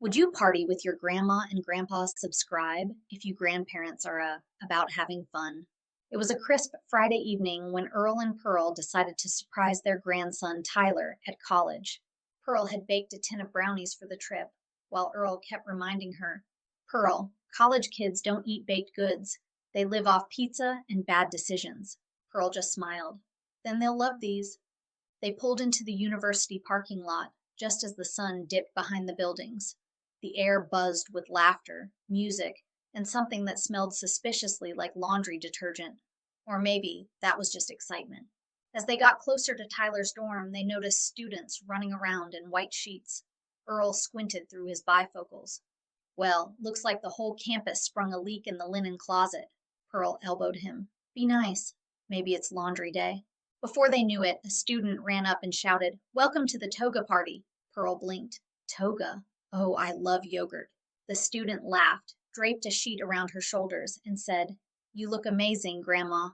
Would you party with your grandma and grandpa subscribe if you grandparents are about having fun? It was a crisp Friday evening when Earl and Pearl decided to surprise their grandson Tyler at college. Pearl had baked a tin of brownies for the trip, while Earl kept reminding her, Pearl, college kids don't eat baked goods. They live off pizza and bad decisions. Pearl just smiled. Then they'll love these. They pulled into the university parking lot just as the sun dipped behind the buildings. The air buzzed with laughter, music, and something that smelled suspiciously like laundry detergent. Or maybe that was just excitement. As they got closer to Tyler's dorm, they noticed students running around in white sheets. Earl squinted through his bifocals. Well, looks like the whole campus sprung a leak in the linen closet. Pearl elbowed him. Be nice. Maybe it's laundry day. Before they knew it, a student ran up and shouted, Welcome to the toga party. Pearl blinked. Toga? Oh, I love yogurt. The student laughed, draped a sheet around her shoulders, and said, You look amazing, Grandma.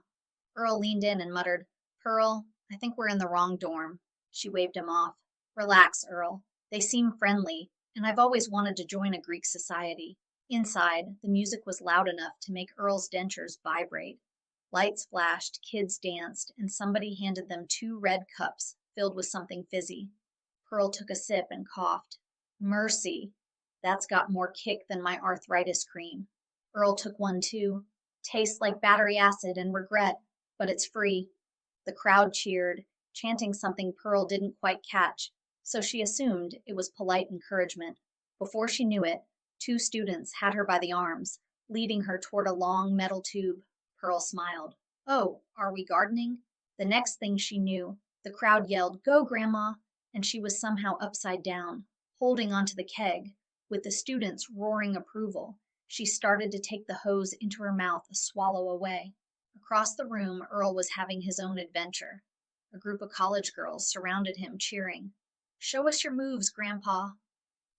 Earl leaned in and muttered, Pearl, I think we're in the wrong dorm. She waved him off. Relax, Earl. They seem friendly, and I've always wanted to join a Greek society. Inside, the music was loud enough to make Earl's dentures vibrate. Lights flashed, kids danced, and somebody handed them two red cups filled with something fizzy. Pearl took a sip and coughed. Mercy, that's got more kick than my arthritis cream. Earl took one too. Tastes like battery acid and regret, but it's free. The crowd cheered, chanting something Pearl didn't quite catch, so she assumed it was polite encouragement. Before she knew it, two students had her by the arms, leading her toward a long metal tube. Pearl smiled. Oh, are we gardening? The next thing she knew, the crowd yelled, Go, Grandma! And she was somehow upside down, holding onto the keg. With the students roaring approval, she started to take the hose into her mouth a swallow away. Across the room, Earl was having his own adventure. A group of college girls surrounded him, cheering. Show us your moves, Grandpa.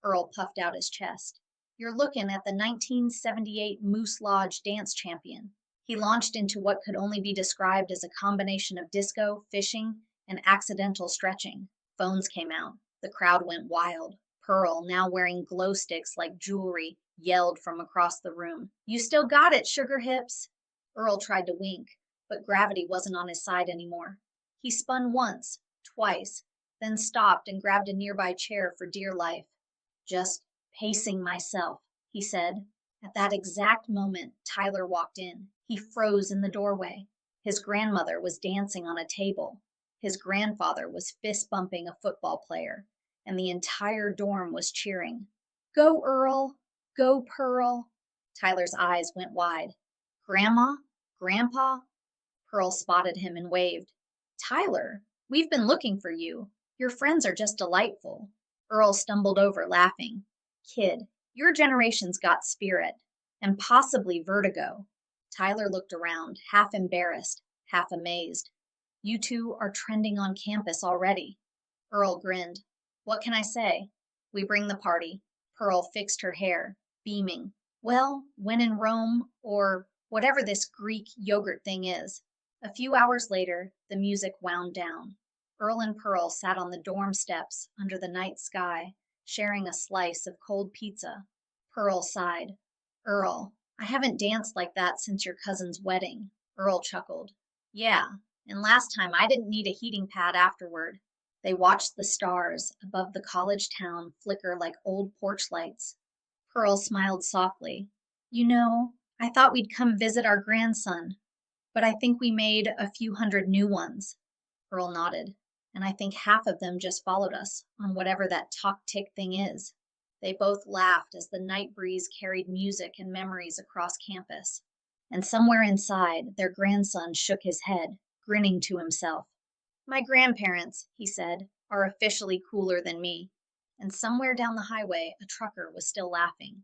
Earl puffed out his chest. You're looking at the 1978 Moose Lodge dance champion. He launched into what could only be described as a combination of disco, fishing, and accidental stretching. Phones came out. The crowd went wild. Pearl, now wearing glow sticks like jewelry, yelled from across the room. You still got it, sugar hips. Earl tried to wink, but gravity wasn't on his side anymore. He spun once, twice, then stopped and grabbed a nearby chair for dear life. Just pacing myself, he said. At that exact moment, Tyler walked in. He froze in the doorway. His grandmother was dancing on a table. His grandfather was fist bumping a football player, and the entire dorm was cheering. Go, Earl! Go, Pearl! Tyler's eyes went wide. Grandma? Grandpa? Pearl spotted him and waved. Tyler, we've been looking for you. Your friends are just delightful. Earl stumbled over, laughing. Kid, your generation's got spirit, and possibly vertigo. Tyler looked around, half embarrassed, half amazed. You two are trending on campus already. Earl grinned. What can I say? We bring the party. Pearl fixed her hair, beaming. Well, when in Rome, or whatever this Greek yogurt thing is. A few hours later, the music wound down. Earl and Pearl sat on the dorm steps under the night sky, sharing a slice of cold pizza. Pearl sighed. Earl, I haven't danced like that since your cousin's wedding. Earl chuckled. Yeah, and last time I didn't need a heating pad afterward. They watched the stars above the college town flicker like old porch lights. Pearl smiled softly. You know, I thought we'd come visit our grandson, but I think we made a few hundred new ones. Earl nodded. And I think half of them just followed us on whatever that talk-tick thing is. They both laughed as the night breeze carried music and memories across campus. And somewhere inside, their grandson shook his head, grinning to himself. My grandparents, he said, are officially cooler than me. And somewhere down the highway, a trucker was still laughing.